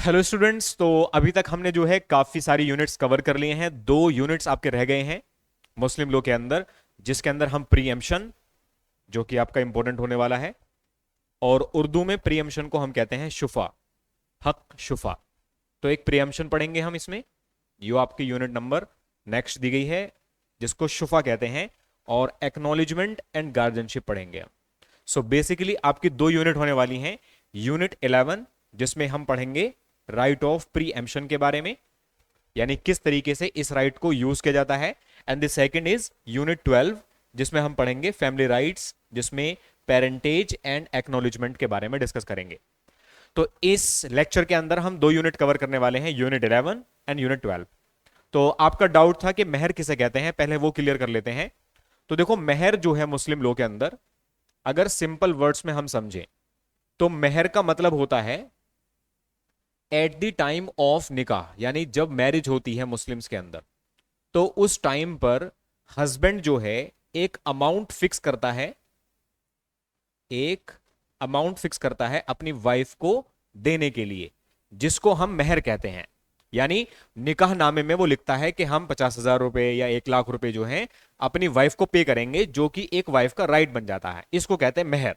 Hello students. तो अभी तक हमने जो है काफी सारी यूनिट्स कवर कर लिए हैं। 2 यूनिट्स आपके रह गए हैं मुस्लिम लॉ के अंदर, जिसके अंदर हम प्रीएम्पशन, जो कि आपका इंपॉर्टेंट होने वाला है, और उर्दू में प्रीएम्पशन को हम कहते हैं शुफा, हक शुफा। तो एक प्रीएम्पशन पढ़ेंगे हम इसमें, यो आपकी यूनिट नंबर नेक्स्ट दी गई है, जिसको शुफा कहते हैं, और एक्नॉलेजमेंट एंड गार्जियनशिप पढ़ेंगे हम। सो बेसिकली आपकी 2 यूनिट होने वाली हैं। यूनिट 11 जिसमें हम पढ़ेंगे राइट ऑफ प्रीएम्पशन के बारे में, यानी किस तरीके से इस राइट को यूज किया जाता है। And the second is unit 12 जिसमें हम पढ़ेंगे फैमिली राइट्स, जिसमें पेरेंटेज एंड एक्नॉलेजमेंट के बारे में डिस्कस करेंगे। तो इस लेक्चर के अंदर हम 2 यूनिट कवर करने वाले हैं, यूनिट 11 एंड यूनिट 12। तो आपका डाउट था कि मेहर किसे कहते हैं, पहले वो क्लियर कर लेते हैं। तो देखो, मेहर जो है मुस्लिम लॉ के अंदर, अगर सिंपल वर्ड्स में हम समझें तो मेहर का मतलब होता है एट द टाइम ऑफ निकाह, यानी जब मैरिज होती है मुस्लिम्स के अंदर, तो उस टाइम पर हस्बैंड जो है एक अमाउंट फिक्स करता है, एक अमाउंट फिक्स करता है अपनी वाइफ को देने के लिए, जिसको हम मेहर कहते हैं। यानी निकाह नामे में वो लिखता है कि हम 50,000 रुपए या 1 लाख रुपए जो है अपनी वाइफ को पे करेंगे, जो कि एक वाइफ का राइट बन जाता है। इसको कहते हैं मेहर।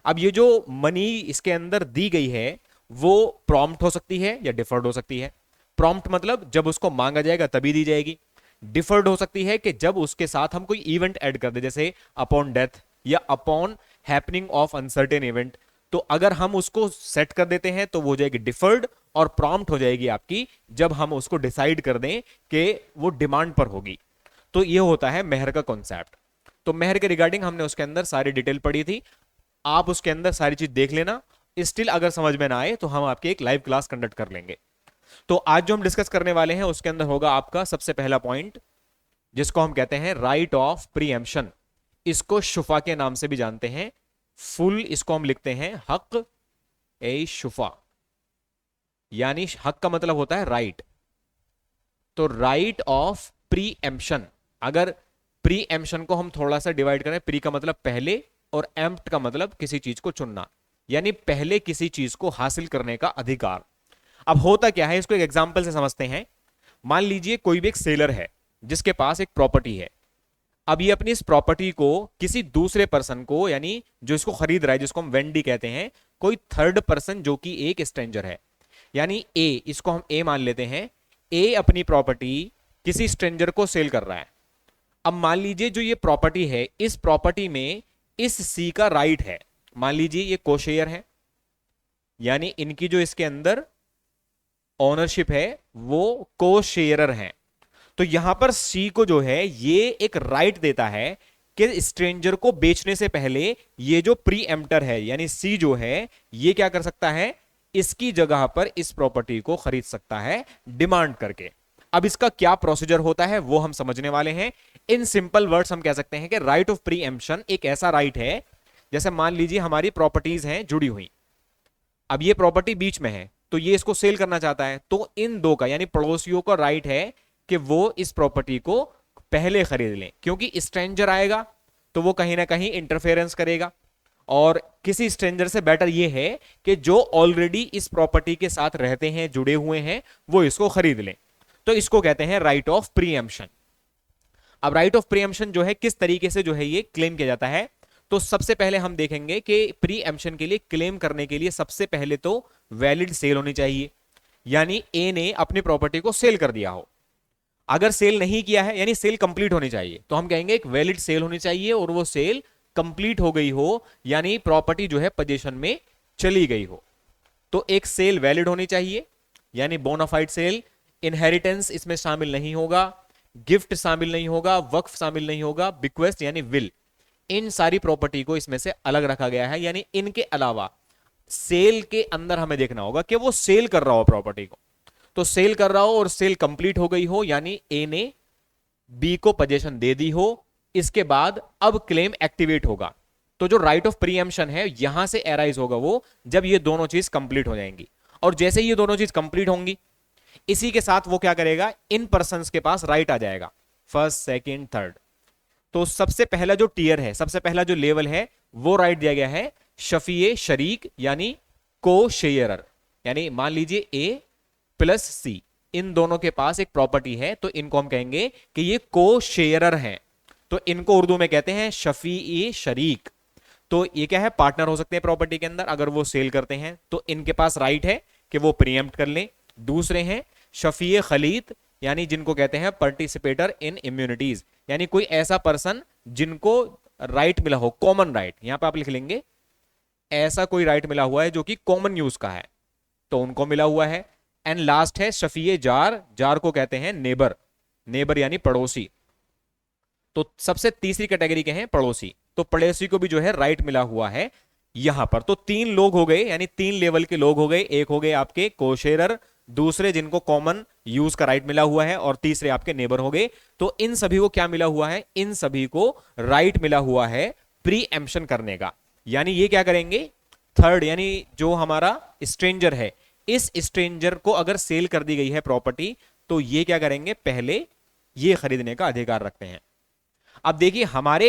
अब ये जो मनी इसके अंदर दी गई है वो प्रॉम्प्ट हो सकती है या डिफर्ड हो सकती है। प्रॉम्प्ट मतलब जब उसको मांगा जाएगा तभी दी जाएगी। डिफर्ड हो सकती है कि जब उसके साथ हम कोई इवेंट ऐड कर दे, जैसे अपॉन डेथ या upon happening of uncertain event. तो अगर हम उसको सेट कर देते हैं तो वो हो जाएगी डिफर्ड, और प्रॉम्प्ट हो जाएगी आपकी जब हम उसको डिसाइड कर दें कि वो डिमांड पर होगी। तो ये होता है मेहर का कॉन्सेप्ट। तो मेहर के रिगार्डिंग हमने उसके अंदर सारी डिटेल पढ़ी थी, आप उसके अंदर सारी चीज देख लेना। स्टिल अगर समझ में ना आए तो हम आपकी एक लाइव क्लास कंडक्ट कर लेंगे। तो आज जो हम डिस्कस करने वाले हैं उसके अंदर होगा आपका सबसे पहला पॉइंट, जिसको हम कहते हैं राइट ऑफ प्रीएम्पशन। इसको शुफा के नाम से भी जानते हैं, फुल इसको हम लिखते हैं हक ए शुफा, यानी हक का मतलब होता है राइट। तो राइट ऑफ प्रीएम्पशन, अगर प्रीएम्पशन को हम थोड़ा सा डिवाइड करें, प्री का मतलब पहले और एम्प्ट का मतलब किसी चीज को चुनना, यानी पहले किसी चीज को हासिल करने का अधिकार। अब होता क्या है, इसको एक एग्जांपल से समझते हैं। मान लीजिए कोई भी एक सेलर है जिसके पास एक प्रॉपर्टी है। अब ये अपनी इस प्रॉपर्टी को किसी दूसरे पर्सन को, यानी जो इसको खरीद रहा है, जिसको हम वेंडी कहते हैं, कोई थर्ड पर्सन जो कि एक स्ट्रेंजर है, यानी ए, इसको हम ए मान लेते हैं। ए अपनी प्रॉपर्टी किसी स्ट्रेंजर को सेल कर रहा है। अब मान लीजिए जो ये प्रॉपर्टी है, इस प्रॉपर्टी में इस सी का राइट है। मान लीजिए ये कोशेयर है, यानी इनकी जो इसके अंदर ओनरशिप है वो को शेयरर है। तो यहां पर सी को जो है ये एक राइट देता है कि स्ट्रेंजर को बेचने से पहले ये जो प्री एम्प्टर है, यानी सी जो है, ये क्या कर सकता है, इसकी जगह पर इस प्रॉपर्टी को खरीद सकता है डिमांड करके। अब इसका क्या प्रोसीजर होता है वो हम समझने वाले हैं। इन सिंपल वर्ड्स हम कह सकते हैं कि राइट ऑफ प्री एम्प्शन एक ऐसा राइट है, जैसे मान लीजिए हमारी प्रॉपर्टीज हैं जुड़ी हुई। अब ये प्रॉपर्टी बीच में है, तो ये इसको सेल करना चाहता है, तो इन दो का, यानी पड़ोसियों का राइट है कि वो इस प्रॉपर्टी को पहले खरीद लें, क्योंकि स्ट्रेंजर आएगा तो वो कहीं ना कहीं इंटरफेरेंस करेगा। और किसी स्ट्रेंजर से बेटर ये है कि जो ऑलरेडी इस प्रॉपर्टी के साथ रहते हैं, जुड़े हुए हैं, वो इसको खरीद लें। तो इसको कहते हैं राइट ऑफ प्रीएम्पशन। अब राइट ऑफ प्रीएम्पशन जो है किस तरीके से जो है ये क्लेम किया जाता है, तो सबसे पहले हम देखेंगे कि प्रीएम्पशन के लिए क्लेम करने के लिए सबसे पहले तो वैलिड सेल होनी चाहिए, यानी ए ने अपनी प्रॉपर्टी को सेल कर दिया हो। अगर सेल नहीं किया है, यानी सेल कंप्लीट होनी चाहिए, तो हम कहेंगे एक वैलिड सेल होनी चाहिए और वो सेल कंप्लीट हो गई हो, यानी प्रॉपर्टी जो है पोजीशन में चली गई हो। तो एक सेल वैलिड होनी चाहिए, यानी बोनाफाइड सेल। इनहेरिटेंस इसमें शामिल नहीं होगा, गिफ्ट शामिल नहीं होगा, वक्फ शामिल नहीं होगा, बिक्वेस्ट यानी विल, इन सारी प्रॉपर्टी को इसमें से अलग रखा गया है। यानी इनके अलावा सेल के अंदर हमें देखना होगा कि वो सेल कर रहा हो प्रॉपर्टी को, तो सेल कर रहा हो और सेल कंप्लीट हो गई हो, यानी ए ने बी को पोजीशन दे दी हो। इसके बाद अब क्लेम एक्टिवेट होगा। तो जो राइट ऑफ प्रीएम्पशन है यहां से एराइज होगा वो जब ये दोनों चीज कंप्लीट हो जाएंगी। और जैसे ही ये दोनों चीज कंप्लीट होंगी, इसी के साथ वो क्या करेगा, इन पर्संस के पास राइट आ जाएगा, फर्स्ट सेकंड थर्ड। तो सबसे पहला जो टीयर है, सबसे पहला जो लेवल है, वो राइट दिया गया है शफीए शरीक, यानी को शेयरर। यानी मान लीजिए ए प्लस सी, इन दोनों के पास एक प्रॉपर्टी है, तो इनको हम कहेंगे कि ये को शेयरर हैं। तो इनको उर्दू में कहते हैं शफी शरीक। तो ये क्या है, पार्टनर हो सकते हैं प्रॉपर्टी के अंदर। अगर वो सेल करते हैं तो इनके पास राइट है कि वो प्रीएम्प्ट कर लें। दूसरे हैं शफी खलीत, यानी जिनको कहते हैं पार्टिसिपेटर इन इम्यूनिटीज, यानी कोई ऐसा पर्सन जिनको राइट मिला हो, कॉमन राइट, यहां पे आप लिख लेंगे ऐसा कोई राइट मिला हुआ है जो कि कॉमन यूज का है, तो उनको मिला हुआ है। एंड लास्ट है शफी जार, जार को कहते हैं नेबर, नेबर यानी पड़ोसी। तो सबसे तीसरी कैटेगरी के हैं पड़ोसी, तो पड़ोसी को भी जो है राइट मिला हुआ है यहां पर। तो तीन लोग हो गए, यानी तीन लेवल के लोग हो गए। एक हो गए आपके कोशेरर, दूसरे जिनको कॉमन यूज का राइट मिला हुआ है, और तीसरे आपके नेबर हो गए। तो इन सभी को क्या मिला हुआ है, इन सभी को राइट मिला हुआ है प्री एम्प्शन करने का। यानी ये क्या करेंगे, थर्ड यानी जो हमारा स्ट्रेंजर है, इस स्ट्रेंजर को अगर सेल कर दी गई है प्रॉपर्टी, तो ये क्या करेंगे, पहले ये खरीदने का अधिकार रखते हैं। अब देखिए हमारे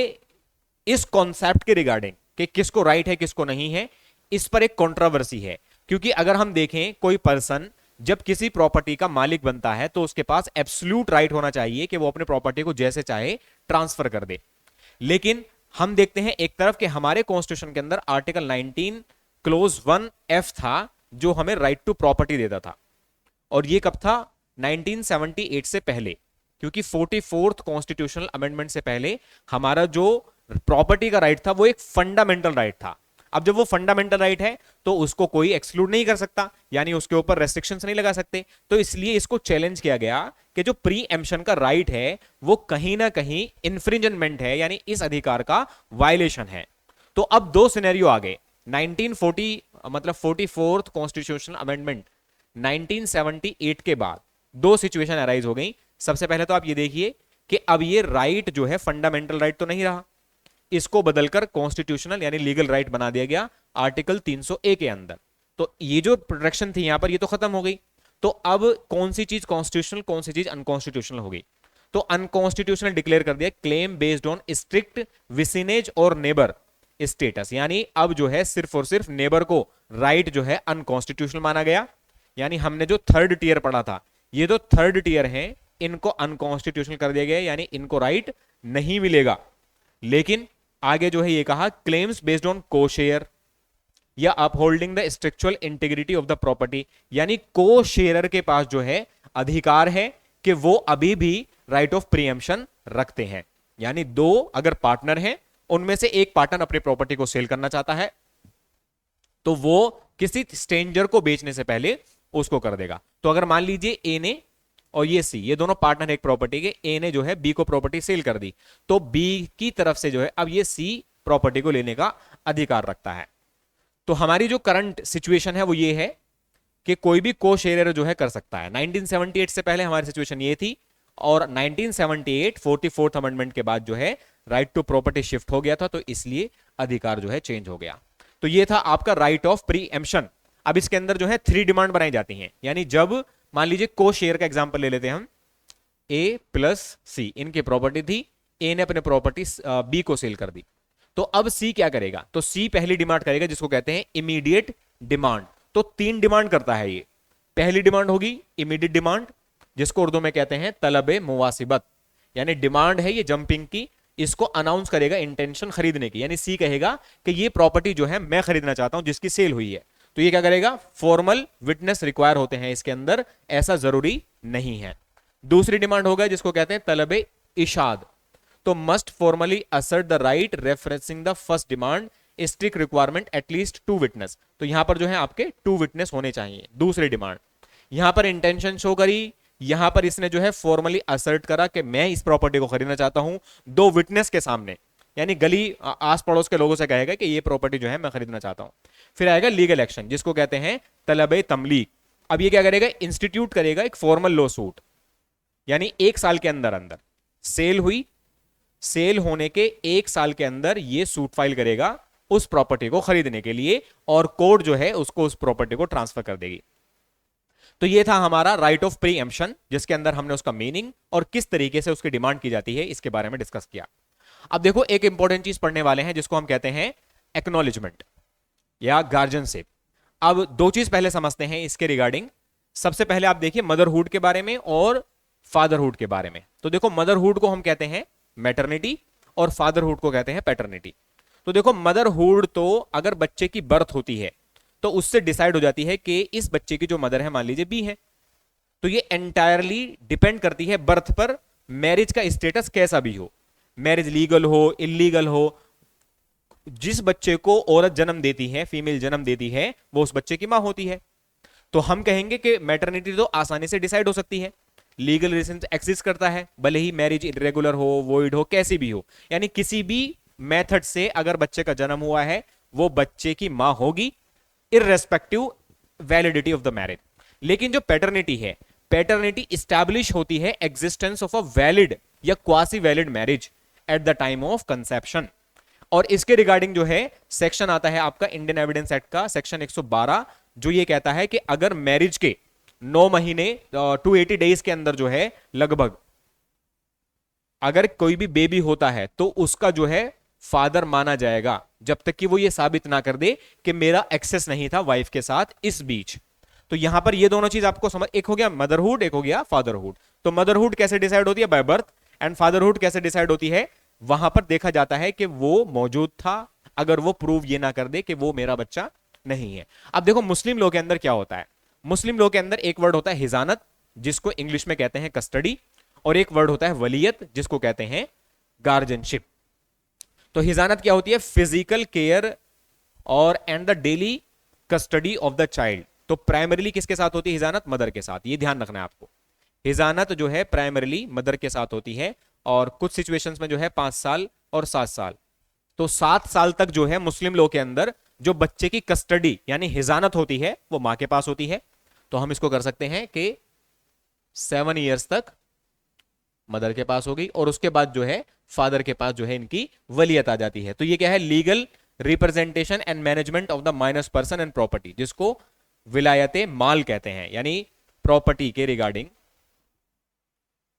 इस कॉन्सेप्ट के रिगार्डिंग कि किसको राइट है किसको नहीं है, इस पर एक कंट्रोवर्सी है। क्योंकि अगर हम देखें कोई पर्सन जब किसी प्रॉपर्टी का मालिक बनता है तो उसके पास एब्सोल्यूट राइट होना चाहिए कि वो अपने प्रॉपर्टी को जैसे चाहे ट्रांसफर कर दे। लेकिन हम देखते हैं एक तरफ कि हमारे कॉन्स्टिट्यूशन के अंदर आर्टिकल 19 क्लोज 1F था जो हमें राइट टू प्रॉपर्टी देता था, और ये कब था, 1978 से पहले। क्योंकि 44th कॉन्स्टिट्यूशनल अमेंडमेंट से पहले हमारा जो प्रॉपर्टी का राइट था वो एक फंडामेंटल राइट था। अब जब वो फंडामेंटल राइट है तो उसको कोई एक्सक्लूड नहीं कर सकता, यानी उसके ऊपर रेस्ट्रिक्शंस नहीं लगा सकते। तो इसलिए इसको चैलेंज किया गया कि जो प्री एम्प्शन का राइट है वो कहीं ना कहीं इंफ्रिंजमेंट है, यानी इस अधिकार का वायलेशन है। तो अब दो सिनेरियो आ गए, 1940 मतलब 44th कॉन्स्टिट्यूशनल अमेंडमेंट 1978 के बाद दो सिचुएशन अराइज हो गई। सबसे पहले तो आप ये देखिए कि अब ये राइट जो है फंडामेंटल राइट तो नहीं रहा, इसको बदलकर कॉन्स्टिट्यूशनल यानी लीगल राइट बना दिया गया आर्टिकल 300A के अंदर। तो ये जो प्रोटेक्शन थी यहां पर ये तो खत्म हो गई। तो अब कौन सी चीज कॉन्स्टिट्यूशनल कौन सी चीज अनकॉन्स्टिट्यूशनल हो गई, तो अनकॉन्स्टिट्यूशनल डिक्लेयर कर दिया क्लेम बेस्ड ऑन स्ट्रिक्ट विसिनेज और नेबर स्टेटस, यानी अब जो है सिर्फ और सिर्फ नेबर को राइट जो है अनकॉन्स्टिट्यूशनल माना गया। यानी हमने जो थर्ड टीयर पढ़ा था, ये तो थर्ड टीयर है, इनको अनकॉन्स्टिट्यूशनल कर दिया गया, यानी इनको राइट नहीं मिलेगा। लेकिन आगे जो है ये कहा क्लेम्स बेस्ड ऑन को शेयर या upholding the structural integrity of the property, यानी को शेयरर के पास जो है अधिकार है कि वो अभी भी राइट ऑफ प्रीएम्प्शन रखते हैं। यानी दो अगर पार्टनर हैं, उनमें से एक पार्टनर अपनी प्रॉपर्टी को सेल करना चाहता है तो वो किसी स्ट्रेंजर को बेचने से पहले उसको कर देगा। तो अगर मान लीजिए ए ने और ये सी, ये दोनों पार्टनर एक प्रॉपर्टी के, ए ने जो है बी को प्रॉपर्टी सेल कर दी, तो बी की तरफ से जो है अब ये सी प्रॉपर्टी को लेने का अधिकार रखता है। तो हमारी जो करंट सिचुएशन है वो ये है कि कोई भी को शेयर जो है कर सकता है। 1978 से पहले हमारी सिचुएशन ये थी, और 1978 44th अमेंडमेंट के बाद जो है राइट टू प्रॉपर्टी शिफ्ट हो गया था, तो इसलिए अधिकार जो है चेंज हो गया। तो ये था आपका राइट ऑफ प्री एम्प्शन। अब इसके अंदर जो है 3 डिमांड बनाई जाती हैं, यानी जब मान लीजिए को शेयर का एग्जांपल ले लेते हैं हम, ए प्लस सी इनकी प्रॉपर्टी थी, ए ने अपने प्रॉपर्टी बी को सेल कर दी, तो अब सी क्या करेगा, तो सी पहली डिमांड करेगा जिसको कहते हैं इमीडिएट डिमांड। तो 3 डिमांड करता है ये। पहली डिमांड होगी इमीडिएट डिमांड, जिसको उर्दू में कहते हैं तलबे मुवासिबत, यानी डिमांड है ये जंपिंग की, इसको अनाउंस करेगा इंटेंशन खरीदने की, यानी सी कहेगा कि ये प्रॉपर्टी जो है मैं खरीदना चाहता हूं जिसकी सेल हुई है। तो ये क्या करेगा, फॉर्मल विटनेस रिक्वायर होते हैं इसके अंदर, ऐसा जरूरी नहीं है। दूसरी डिमांड होगा जिसको कहते हैं तलबे इशाद, तो must formally assert the right referencing the first demand strict requirement at least 2 witness. तो यहां पर जो है आपके 2 विटनेस होने चाहिए। दूसरी डिमांड यहां पर इंटेंशन शो करी, यहां पर इसने जो है फॉर्मली असर्ट करा कि मैं इस प्रॉपर्टी को खरीदना चाहता हूं 2 विटनेस के सामने, यानी गली आस पड़ोस के लोगों से कहेगा कि ये प्रॉपर्टी जो है मैं खरीदना चाहता हूं। फिर आएगा लीगल एक्शन जिसको कहते हैं तलबे तमलीक। अब ये क्या करेगा, इंस्टीट्यूट करेगा एक फॉर्मल लॉ सूट, यानी 1 साल के अंदर अंदर सेल हुई, सेल होने के 1 साल के अंदर ये सूट फाइल करेगा उस प्रॉपर्टी को खरीदने के लिए, और कोर्ट जो है उसको उस प्रॉपर्टी को ट्रांसफर कर देगी। तो ये था हमारा राइट ऑफ प्री एम्प्शन, जिसके अंदर हमने उसका मीनिंग और किस तरीके से उसकी डिमांड की जाती है इसके बारे में डिस्कस किया। अब देखो एक इंपॉर्टेंट चीज पढ़ने वाले हैं जिसको हम कहते हैं एक्नॉलेजमेंट या गार्जियनशिप। अब 2 चीज पहले समझते हैं इसके रिगार्डिंग सबसे पहले आप देखिए मदरहुड के बारे में और फादरहुड के बारे में। तो देखो मदरहुड को हम कहते हैं मैटरनिटी और फादरहुड को कहते हैं पैटर्निटी। तो देखो मदरहुड तो अगर बच्चे की बर्थ होती है तो उससे डिसाइड हो जाती है कि इस बच्चे की जो मदर है मान लीजिए बी है, तो ये एंटायरली डिपेंड करती है बर्थ पर, मैरिज का स्टेटस कैसा भी हो, मैरिज लीगल हो इलीगल हो, जिस बच्चे को औरत जन्म देती है, फीमेल जन्म देती है, वो उस बच्चे की मां होती है। तो हम कहेंगे कि मैटरनिटी तो आसानी से डिसाइड हो सकती है, लीगल रिलेशन एग्जिस्ट करता है, भले ही मैरिज इरेगुलर हो, वॉइड हो, कैसी भी हो, यानी किसी भी मेथड से अगर बच्चे का जन्म हुआ है वो बच्चे की मां होगी, irrespective validity of the marriage. लेकिन जो पैटर्निटी है, पैटर्निटी स्टैब्लिश होती है एग्जिस्टेंस ऑफ अ वैलिड या quasi valid marriage at the time of conception. और इसके रिगार्डिंग जो है सेक्शन आता है आपका इंडियन एविडेंस एक्ट का सेक्शन 112, जो ये कहता है कि अगर मैरिज के 9 महीने 280 डेज के अंदर जो है लगभग अगर कोई भी बेबी होता है तो उसका जो है फादर माना जाएगा, जब तक कि वो ये साबित ना कर दे कि मेरा एक्सेस नहीं था वाइफ के साथ इस बीच। तो यहां पर ये दोनों चीज आपको समझ, एक हो गया मदरहुड, एक हो गया फादरहुड। तो मदरहुड कैसे डिसाइड होती है, बाय बर्थ, एंड फादरहुड कैसे डिसाइड होती है, वहां पर देखा जाता है कि वो मौजूद था, अगर वो प्रूव ये ना कर दे कि वो मेरा बच्चा नहीं है। अब देखो मुस्लिम लोग के अंदर क्या होता है, मुस्लिम लोग के अंदर एक वर्ड होता है हिजानत, जिसको इंग्लिश में कहते हैं कस्टडी, और एक वर्ड होता है वलीयत, जिसको कहते हैं गार्जियनशिप। तो हिजानत क्या होती है, फिजिकल केयर और and the daily custody of the child. तो प्राइमरीली किसके साथ होती है हिजानत, मदर के साथ, ये ध्यान रखना है आपको। हिजानत जो है प्राइमरीली मदर के साथ होती है, और कुछ सिचुएशंस में जो है 5 साल और 7 साल। तो 7 साल तक जो है मुस्लिम लोग के अंदर जो बच्चे की कस्टडी यानी हिजानत होती है वो मां के पास होती है। तो हम इसको कर सकते हैं कि 7 ईयर्स तक मदर के पास होगी, और उसके बाद जो है फादर के पास जो है इनकी वलीयत आ जाती है। तो ये क्या है, legal representation and management of the minus person and property, जिसको विलायते माल कहते हैं, यानी प्रॉपर्टी के रिगार्डिंग।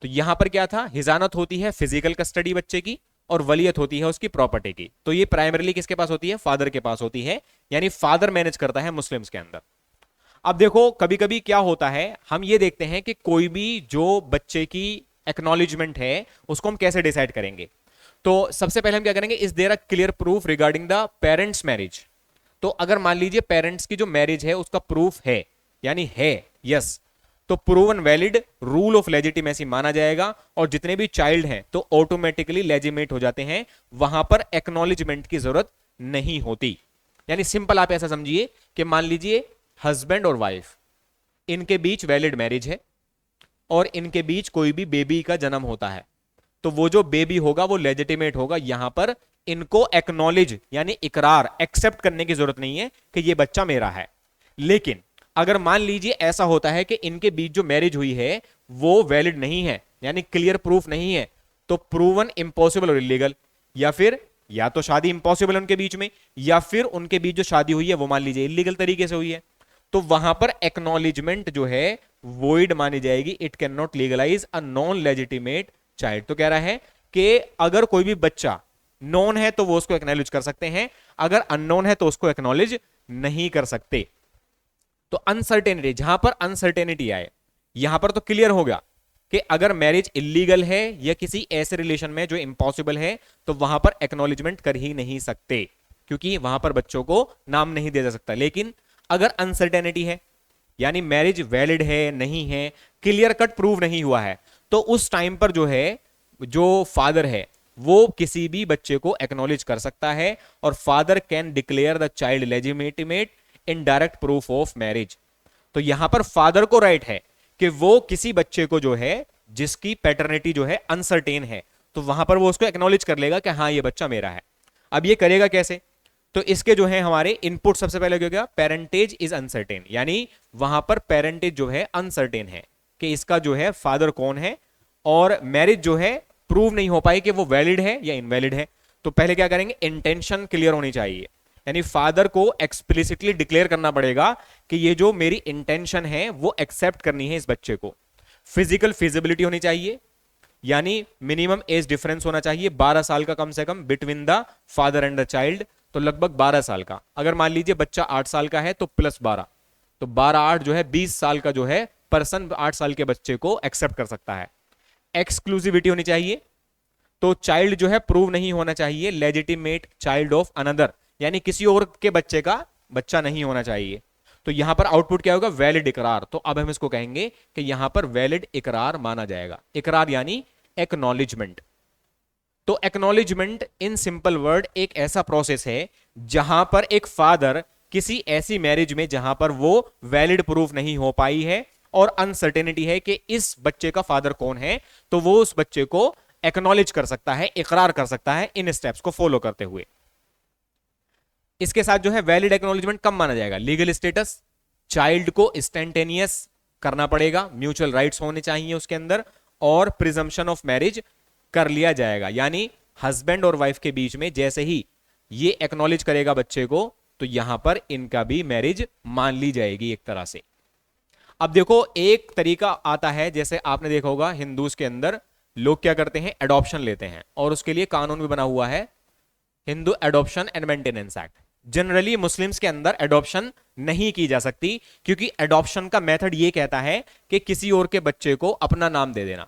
तो यहां पर क्या था, हिजानत होती है फिजिकल कस्टडी बच्चे की, और वलीयत होती है उसकी प्रॉपर्टी की। तो ये प्राइमरीली किसके पास होती है, फादर के पास होती है, यानी फादर मैनेज करता है मुस्लिम्स के अंदर। अब देखो कभी कभी क्या होता है, हम ये देखते हैं कि कोई भी जो बच्चे की एक्नॉलेजमेंट है उसको हम कैसे डिसाइड करेंगे। तो सबसे पहले हम क्या करेंगे, is there a clear proof regarding the parents marriage. तो अगर मान लीजिए पेरेंट्स की जो मैरिज है उसका प्रूफ है, यानी है, यस, तो proven valid rule of legitimacy माना जाएगा, और जितने भी चाइल्ड हैं तो ऑटोमेटिकली लेजिमेट हो जाते हैं, वहां पर एक्नॉलेजमेंट की जरूरत नहीं होती। यानी सिंपल आप ऐसा समझिए कि मान लीजिए हस्बैंड और वाइफ, इनके बीच वैलिड मैरिज है और इनके बीच कोई भी बेबी का जन्म होता है, तो वो जो बेबी होगा वो लेजिटिमेट होगा। यहां पर इनको एक्नॉलेज यानी इकरार एक्सेप्ट करने की जरूरत नहीं है कि ये बच्चा मेरा है। लेकिन अगर मान लीजिए ऐसा होता है कि इनके बीच जो मैरिज हुई है वो वैलिड नहीं है, यानी क्लियर प्रूफ नहीं है, तो प्रूवन इंपॉसिबल और इलीगल, या फिर या तो शादी इंपॉसिबल है उनके बीच में, या फिर उनके बीच जो शादी हुई है वो मान लीजिए इलीगल तरीके से हुई है, तो वहां पर एक्नॉलेजमेंट जो है वॉइड मानी जाएगी। It can not legalise a non legitimate child. तो कह रहा है कि अगर कोई भी बच्चा नॉन है तो वो उसको एक्नॉलेज कर सकते हैं, अगर अननोन है तो उसको एक्नॉलेज नहीं कर सकते। तो अनसर्टेनिटी, जहां पर अनसर्टेनिटी आए, यहां पर तो क्लियर होगा कि अगर मैरिज इलीगल है या किसी ऐसे रिलेशन में जो इंपॉसिबल है, तो वहां पर एक्नॉलेजमेंट कर ही नहीं सकते, क्योंकि वहां पर बच्चों को नाम नहीं दिया जा सकता। लेकिन अगर अनसर्टेनिटी है, यानी मैरिज वैलिड है नहीं है, क्लियर कट प्रूव नहीं हुआ है, तो उस टाइम पर जो है जो फादर है वो किसी भी बच्चे को एक्नॉलेज कर सकता है, और father can declare the child legitimate in direct proof of marriage. तो यहां पर फादर को राइट है कि वो किसी बच्चे को जो है जिसकी पैटर्निटी जो है अनसर्टेन है, तो वहां पर वो उसको एक्नॉलेज कर लेगा कि हाँ ये बच्चा मेरा है। अब ये करेगा कैसे, तो इसके जो है हमारे इनपुट सबसे पहले क्या होगा, पेरेंटेज इज अनसर्टेन, यानी वहां पर पेरेंटेज जो है अनसर्टेन है कि इसका जो है फादर कौन है, और मैरिज जो है प्रूव नहीं हो पाई कि वो वैलिड है या इनवैलिड है। तो पहले क्या करेंगे, इंटेंशन क्लियर होनी चाहिए, यानी फादर को एक्सप्लिसिटली डिक्लेयर करना पड़ेगा कि ये जो मेरी इंटेंशन है वो एक्सेप्ट करनी है इस बच्चे को। फिजिकल फिजिबिलिटी होनी चाहिए, यानी मिनिमम एज डिफरेंस होना चाहिए 12 साल का कम से come between the father and the child, तो लगभग 12 साल का। अगर मान लीजिए बच्चा 8 साल का है तो +12, तो 12/8 जो है 20 साल का जो है पर्सन 8 साल के बच्चे को एक्सेप्ट कर सकता है। एक्सक्लूसिविटी होनी चाहिए, तो चाइल्ड जो है प्रूव नहीं होना चाहिए लेजिटिमेट चाइल्ड ऑफ अनदर, यानी किसी और के बच्चे का बच्चा नहीं होना चाहिए। तो यहां पर आउटपुट क्या होगा, वैलिड इकरार। तो अब हम इसको कहेंगे कि यहां पर वैलिड इकरार माना जाएगा। इकरार यानी एक्नॉलेजमेंट। तो एक्नॉलेजमेंट इन सिंपल वर्ड एक ऐसा प्रोसेस है जहां पर एक फादर किसी ऐसी मैरिज में जहां पर वो वैलिड प्रूफ नहीं हो पाई है और अनसर्टेनिटी है कि इस बच्चे का फादर कौन है, तो वो उस बच्चे को एक्नॉलेज कर सकता है, इकरार कर सकता है इन स्टेप्स को फॉलो करते हुए। इसके साथ जो है वैलिड एक्नॉलेजमेंट कब माना जाएगा, लीगल स्टेटस, चाइल्ड को इंस्टेंटेनियस करना पड़ेगा, म्यूचुअल राइट्स होने चाहिए उसके अंदर, और प्रिजम्पशन ऑफ मैरिज कर लिया जाएगा, यानी हस्बैंड और वाइफ के बीच में जैसे ही ये एक्नॉलेज करेगा बच्चे को, तो यहां पर इनका भी मैरिज मान ली जाएगी एक तरह से। अब देखो एक तरीका आता है, जैसे आपने देखा होगा हिंदूज के अंदर लोग क्या करते हैं, एडॉप्शन लेते हैं, और उसके लिए कानून भी बना हुआ है, Hindu adoption and maintenance act. Generally Muslims के अंदर एडॉप्शन नहीं की जा सकती, क्योंकि एडॉप्शन का मेथड ये कहता है कि किसी और के बच्चे को अपना नाम दे देना।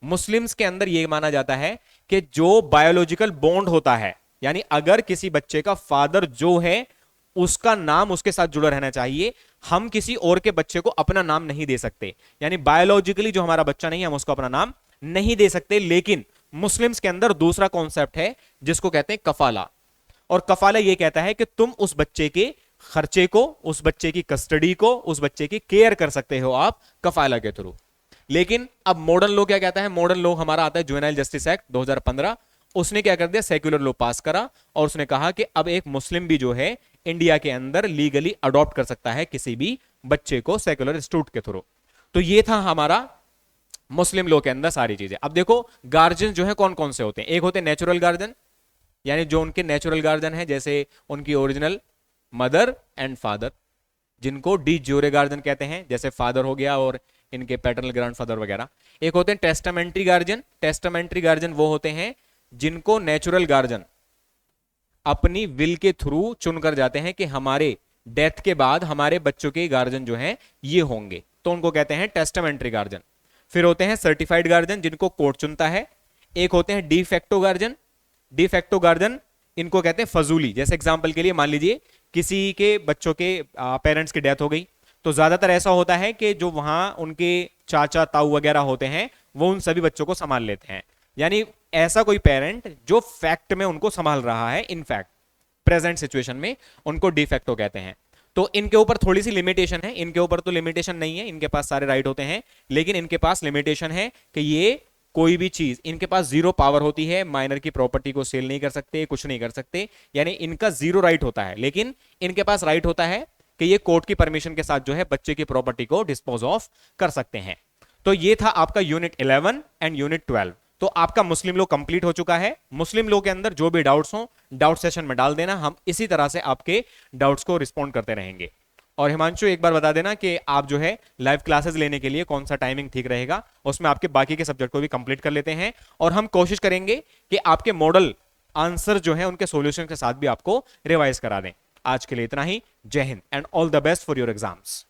मुस्लिम्स के अंदर यह माना जाता है कि जो बायोलॉजिकल बॉन्ड होता है, यानी अगर किसी बच्चे का फादर जो है उसका नाम उसके साथ जुड़ा रहना चाहिए, हम किसी और के बच्चे को अपना नाम नहीं दे सकते, यानी बायोलॉजिकली जो हमारा बच्चा नहीं है हम उसको अपना नाम नहीं दे सकते। लेकिन मुस्लिम्स के अंदर दूसरा कॉन्सेप्ट है जिसको कहते हैं कफाला, और कफाला यह कहता है कि तुम उस बच्चे के खर्चे को, उस बच्चे की कस्टडी को, उस बच्चे की केयर कर सकते हो आप कफाला के थ्रू। लेकिन अब मॉडर्न लॉ क्या कहता है, मॉडर्न लॉ हमारा आता है जुवेनाइल जस्टिस एक्ट 2015, उसने क्या कर दिया, सेक्युलर लॉ पास करा और उसने कहा कि अब एक मुस्लिम भी जो है इंडिया के अंदर लीगली अडॉप्ट कर सकता है किसी भी बच्चे को सेक्युलर इंस्टीट्यूट के थ्रू। तो ये था हमारा मुस्लिम लॉ के अंदर सारी चीजें। अब देखो गार्जियन जो है कौन कौन से होते हैं, एक होते हैं नेचुरल गार्जियन, यानी जो उनके नेचुरल गार्जियन है, जैसे उनकी ओरिजिनल मदर एंड फादर, जिनको डी ज्यूरे गार्जियन कहते हैं, जैसे फादर हो गया और इनके पैटर्नल ग्रैंडफादर वगैरह। एक होते हैं टेस्टामेंट्री गार्जियन, टेस्टामेंट्री गार्जियन वो होते हैं जिनको नेचुरल गार्जियन अपनी विल के थ्रू चुनकर जाते हैं कि हमारे डेथ के बाद हमारे बच्चों के गार्जियन जो हैं ये होंगे, तो उनको कहते हैं टेस्टामेंट्री गार्जियन। फिर होते हैं सर्टिफाइड गार्जियन जिनको कोर्ट चुनता है। एक होते हैं de facto guardian, de facto guardian इनको कहते हैं फजूली। जैसे एग्जांपल के लिए मान लीजिए किसी के बच्चों के पेरेंट्स की डेथ हो गई, तो ज्यादातर ऐसा होता है कि जो वहां उनके चाचा ताऊ वगैरह होते हैं वो उन सभी बच्चों को संभाल लेते हैं, यानी ऐसा कोई पेरेंट जो फैक्ट में उनको संभाल रहा है, इनफैक्ट प्रेजेंट सिचुएशन में, उनको डी फैक्टो कहते हैं। तो इनके ऊपर थोड़ी सी लिमिटेशन है, इनके ऊपर तो लिमिटेशन नहीं है, इनके पास सारे राइट होते हैं, लेकिन इनके पास लिमिटेशन है कि ये कोई भी चीज, इनके पास जीरो पावर होती है, माइनर की प्रॉपर्टी को सेल नहीं कर सकते, कुछ नहीं कर सकते, यानी इनका जीरो राइट होता है। लेकिन इनके पास राइट होता है कि ये कोर्ट की परमिशन के साथ जो है बच्चे की प्रॉपर्टी को डिस्पोज ऑफ कर सकते हैं। तो ये था आपका यूनिट 11 एंड यूनिट 12। तो आपका मुस्लिम लॉ कंप्लीट हो चुका है। मुस्लिम लॉ के अंदर जो भी डाउट्स हो डाउट सेशन में डाल देना, हम इसी तरह से आपके डाउट्स को रिस्पॉन्ड करते रहेंगे। और हिमांशु एक बार बता देना कि आप जो है लाइव क्लासेस लेने के लिए कौन सा टाइमिंग ठीक रहेगा, उसमें आपके बाकी के सब्जेक्ट को भी कंप्लीट कर लेते हैं, और हम कोशिश करेंगे कि आपके मॉडल आंसर जो है उनके सॉल्यूशन के साथ भी आपको रिवाइज करा दें। आज के लिए इतना ही। जय Hind and all the best for your exams.